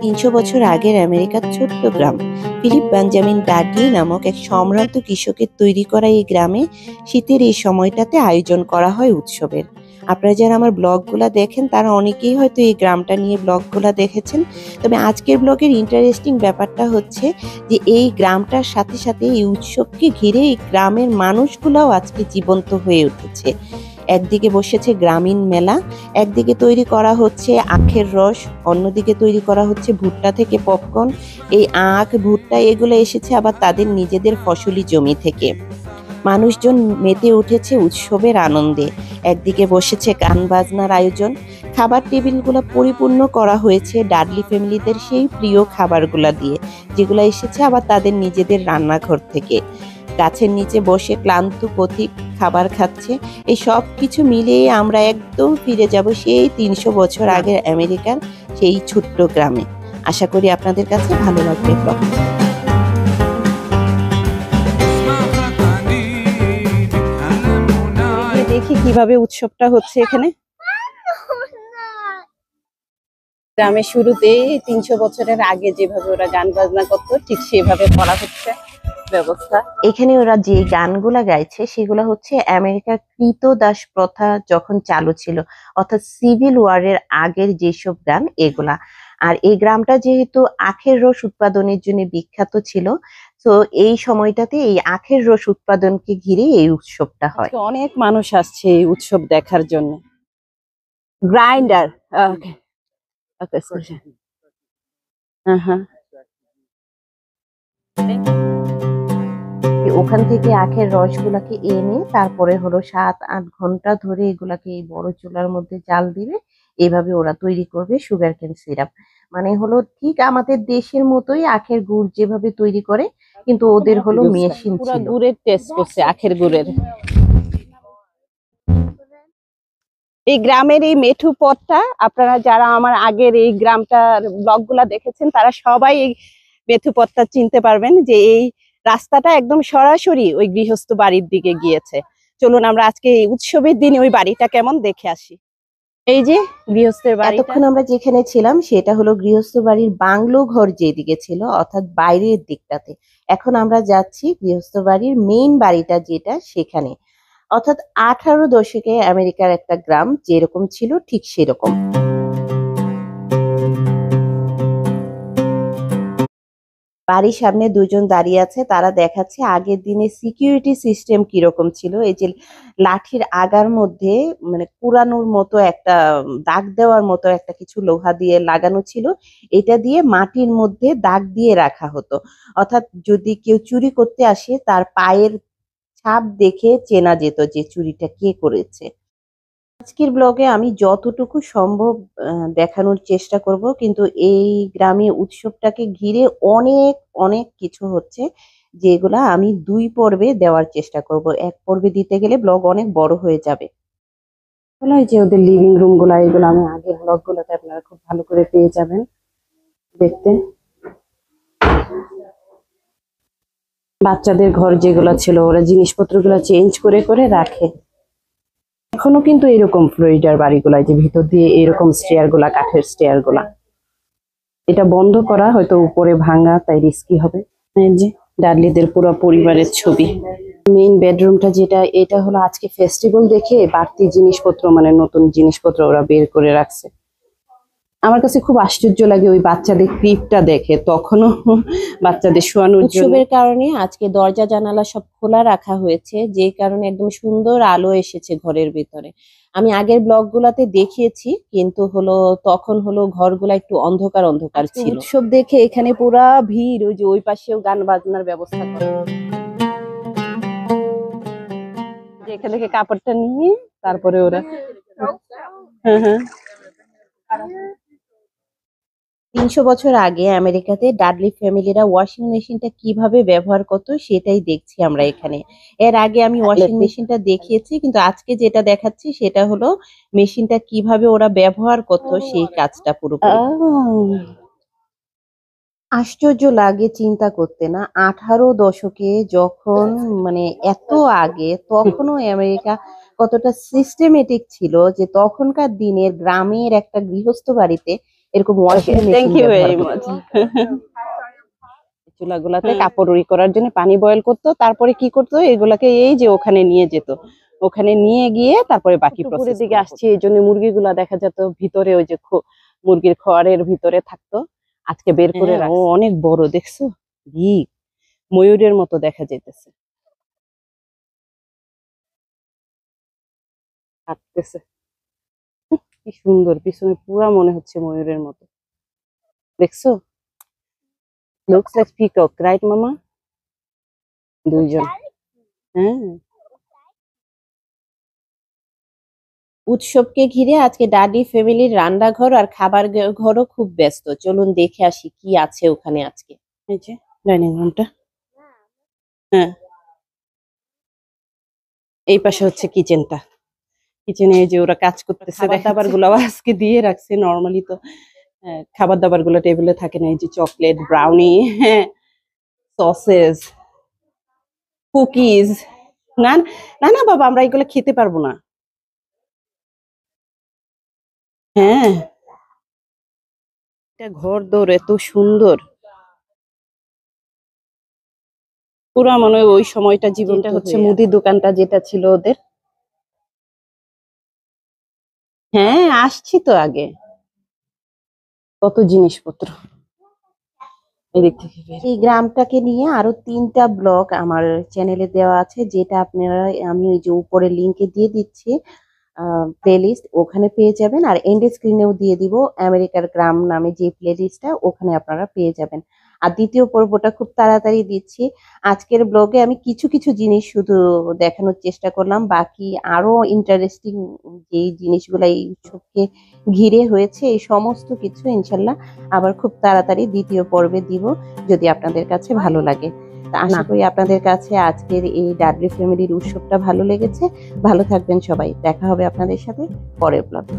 ৩০০ বছর আগের আমেরিকার ছোট্ট গ্রাম ফিলিপ বেঞ্জামিন ডাডলি নামক এক সম্ভ্রান্ত কৃষকের তৈরি করা এই গ্রামে শীতের এই সময়টাতে আয়োজন করা হয় উৎসবের। আপনারা যারা আমার ব্লগগুলা দেখেন তারা অনেকেই হয়তো এই গ্রামটা নিয়ে ব্লগগুলা দেখেছেন। তবে আজকের ব্লগের ইন্টারেস্টিং ব্যাপারটা হচ্ছে যে এই গ্রামটার সাথে সাথে এই উৎসবকে ঘিরে এই গ্রামের মানুষগুলাও আজকে জীবন্ত হয়ে উঠেছে। একদিকে বসেছে গ্রামীণ মেলা, একদিকে তৈরি করা হচ্ছে আখের রস, অন্যদিকে তৈরি করা হচ্ছে ভুট্টা থেকে পপকর্ন। এই আখ, ভুট্টা এগুলো এসেছে আবার তাদের নিজেদের ফসলি জমি থেকে। মানুষজন মেতে উঠেছে উৎসবের আনন্দে। একদিকে বসেছে গান বাজনার আয়োজন, খাবার টেবিলগুলো পরিপূর্ণ করা হয়েছে ডাডলি ফ্যামিলিদের সেই প্রিয় খাবারগুলা দিয়ে, যেগুলো এসেছে আবার তাদের নিজেদের রান্নাঘর থেকে। গাছের নিচে বসে ক্লান্ত পথিক খাবার খাচ্ছে। এই সব কিছু মিলিয়ে আমরা একদম ফিরে যাব সেই ৩০০ বছর আগের আমেরিকার সেই ছোট্ট গ্রামে। আশা করি আপনাদের কাছে ভালো লাগবে ব্লগটা। দেখি কিভাবে উৎসবটা হচ্ছে এখানে। গ্রামের শুরুতে ৩০০ বছরের আগে যেভাবে ওরা গান বাজনা করতো ঠিক সেভাবে করা হচ্ছে ব্যবস্থা। এখানে ওরা যে গানগুলা গাইছে সেগুলো হচ্ছে আমেরিকার ক্রীতদাস প্রথা যখন চালু ছিল, অর্থাৎ সিভিল ওয়ারের আগের যেসব গান এগুলা। আর এই গ্রামটা যেহেতু আখের রস উৎপাদনের জন্য বিখ্যাত ছিল, তো এই সময়টাতে এই আখের রস উৎপাদনকে ঘিরে এই উৎসবটা হয়। অনেক মানুষ আসছে এই উৎসব দেখার জন্য। গ্রাইন্ডার, ওকে ওকে, ওখান থেকে আখের রসগুলাকে এনে তারপরে হলো ৭-৮ ঘন্টা ধরে এগুলাকে এই বড় চুলার মধ্যে জাল দিবে। এভাবে ওরা তৈরি করবে সুগার কেন সিরাপ। মানে হলো ঠিক আমাদের দেশের মতোই আখের গুড় যেভাবে তৈরি করে, কিন্তু ওদের হলো মেশিন ছিল। গুড়ের টেস্ট করছে, আখের গুড়ের। এই গ্রামের এই মেঠু পথটা আপনারা যারা আমার আগের এই গ্রামটার ব্লগগুলা দেখেছেন তারা সবাই এই মেঠু পথটা চিনতে পারবেন, যে এই রাস্তাটা একদম সরাসরি ওই গৃহস্থ বাড়ির দিকে গিয়েছে। চলুন আমরা আজকে এই উৎসবের দিন ওই বাড়িটা কেমন দেখে আসি। এই যে গৃহস্থের বাড়ি, এতক্ষণ আমরা যেখানে ছিলাম সেটা হলো গৃহস্থ বাড়ির বাংলো ঘর যেদিকে ছিল, অর্থাৎ বাইরের দিকটাতে। এখন আমরা যাচ্ছি গৃহস্থ বাড়ির মেইন বাড়িটা যেটা সেখানে, অর্থাৎ 18 দশকে আমেরিকার একটা গ্রাম যেরকম ছিল ঠিক সেরকম। বাড়ির সামনে দুজন দাঁড়িয়ে আছে, তারা দেখাচ্ছে আগের দিনে সিকিউরিটি সিস্টেম কিরকম ছিল। এই যে লাঠির আগার মধ্যে মানে কুড়ানোর মতো একটা দাগ দেওয়ার মতো একটা কিছু লোহা দিয়ে লাগানো ছিল, এটা দিয়ে মাটির মধ্যে দাগ দিয়ে রাখা হতো। অর্থাৎ যদি কেউ চুরি করতে আসে তার পায়ের ছাপ দেখে চেনা যেত যে চুরিটা কে করেছে। আজকের ব্লগে আমি যতটুকু সম্ভব দেখানোর চেষ্টা করব, কিন্তু এই গ্রামে উৎসবটাকে ঘিরে অনেক অনেক কিছু হচ্ছে যেগুলা আমি 2 পর্বে দেওয়ার চেষ্টা করব। 1 পর্বে দিতে গেলে ব্লগ অনেক বড় হয়ে যাবে। এই যে ওদের লিভিং রুম গুলা, এগুলো আমি আগের ব্লগ গুলোতে আপনারা খুব ভালো করে পেয়ে যাবেন দেখতে। বাচ্চাদের ঘর যেগুলো ছিল ওরা জিনিসপত্রগুলো চেঞ্জ করে করে রাখে। এখনো কিন্তু এরকম ফ্লোরিডার বাড়িগুলা যে ভিতর দিয়ে এরকম স্টেয়ার গুলা, কাঠের স্টেয়ার গুলা। এটা বন্ধ করা, হয়তো উপরে ভাঙা, তাই রিস্কি হবে। এই যে ডাডলিদের পুরো পরিবারের ছবি। মেইন বেডরুমটা যেটা, এটা হলো আজকে ফেস্টিভ্যাল দেখে বাড়তি জিনিসপত্র মানে নতুন জিনিসপত্র ওরা বের করে রাখছে। আমার কাছে খুব আশ্চর্য লাগে ওই বাচ্চাদের ক্লিপটা দেখে, তখনও বাচ্চাদের শোয়ানোর উৎসবের কারণে আজকে দরজা জানালা সব খোলা রাখা হয়েছে, যে কারণে একদম সুন্দর আলো এসেছে ঘরের ভিতরে। আমি আগের ব্লগগুলাতে দেখিয়েছি, কিন্তু হলো তখন হলো ঘরগুলা একটু অন্ধকার অন্ধকার ছিল। উৎসব দেখে এখানে পুরা ভিড়, ওই যে ওই পাশেও গান বাজনার ব্যবস্থা করা। এখান থেকে কাপড়টা নিয়ে তারপরে ওরা ৩০০ বছর আগে আমেরিকাতে ডাডলি ফ্যামিলিরা ওয়াশিং মেশিনটা কিভাবে ব্যবহার করতো সেটাই দেখছি আমরা এখানে। এর আগে আমি ওয়াশিং মেশিনটা দেখিয়েছি, কিন্তু আজকে যেটা দেখাচ্ছি সেটা হলো মেশিনটা কিভাবে ওরা ব্যবহার করতো সেই কাজটা পুরোপুরি। আশ্চর্য লাগে চিন্তা করতে না, 18 দশকে যখন মানে এত আগে, তখনও আমেরিকা কতটা সিস্টেমেটিক ছিল যে তখনকার দিনের গ্রামের একটা গৃহস্থ বাড়িতে এরকম ওয়াশিং মেশিন থ্যাংক ইউ ব্যবহার ভেরি করতো। মাচ। চুলাগুলাতে কাপড় উড়ি করার জন্য পানি বয়েল করতো, তারপরে কি করতো এগুলাকে এই যে ওখানে নিয়ে যেত, ওখানে নিয়ে গিয়ে তারপরে বাকি দুপুরের দিকে আসছি এই জন্য মুরগিগুলা দেখা যেত ভিতরে ওই যে মুরগির খড়ের ভিতরে থাকতো, আজকে বের করে ও অনেক বড় দেখছো, বিগ ময়ূরের মতো দেখা যাইতেছে, হাঁটতেছে কি সুন্দর, পিছনে পুরা মনে হচ্ছে ময়ূরের মতো, দেখছো? লুকস লাইক পিকক, রাইট মামা? দুইজন, হ্যাঁ। উৎসবকে ঘিরে আজকে ডাডি ফ্যামিলির রান্নাঘর আর খাবার ঘরও খুব ব্যস্ত। চলুন দেখে আসি কি আছে ওখানে আজকে। এই যে ডাইনিং রুমটা, হ্যাঁ এই পাশে হচ্ছে কিচেনটা, কিচেনে যে ওরা কাজ করতেছে, খাবার দাবার গুলো আজকে দিয়ে রাখছে, নর্মালি তো খাবার দাবার গুলো টেবিলে থাকে না, এই যে চকলেট, ব্রাউনি, হ্যাঁ সসেস, কুকিজ, না না না বাবা আমরা এগুলো খেতে পারবো না, হ্যাঁ এটা ঘর দৌড় এত সুন্দর, পুরা মনে হয় ওই সময়টা জীবনটা হচ্ছে মুদির দোকানটা যেটা ছিল ওদের, হ্যাঁ আসছি তো আগে, কত জিনিসপত্র এদিক থেকে এই গ্রামটাকে নিয়ে আরো 3টা ব্লগ আমার চ্যানেলে দেওয়া আছে, যেটা আপনারা আমি ওই যে উপরে লিংকে দিয়ে দিচ্ছি, প্লেলিস্ট ওখানে পেয়ে যাবেন। আর এন্ড স্ক্রিনেও দিয়ে দিব আমেরিকার গ্রাম নামে যে প্লেলিস্টটা, ওখানে আপনারা পেয়ে যাবেন। আর দ্বিতীয় পর্বটা খুব তাড়াতাড়ি দিচ্ছি। আজকের ব্লগে আমি কিছু কিছু জিনিস শুধু দেখানোর চেষ্টা করলাম, বাকি আরো ইন্টারেস্টিং যে জিনিসগুলো এই উৎসবকে ঘিরে হয়েছে এই সমস্ত কিছু ইনশাল্লাহ আবার খুব তাড়াতাড়ি দ্বিতীয় পর্বে দিব, যদি আপনাদের কাছে ভালো লাগে। তা আশা করি আপনাদের কাছে আজকের এই ডাডলি ফ্যামিলির উৎসবটা ভালো লেগেছে। ভালো থাকবেন সবাই, দেখা হবে আপনাদের সাথে পরের ব্লগে।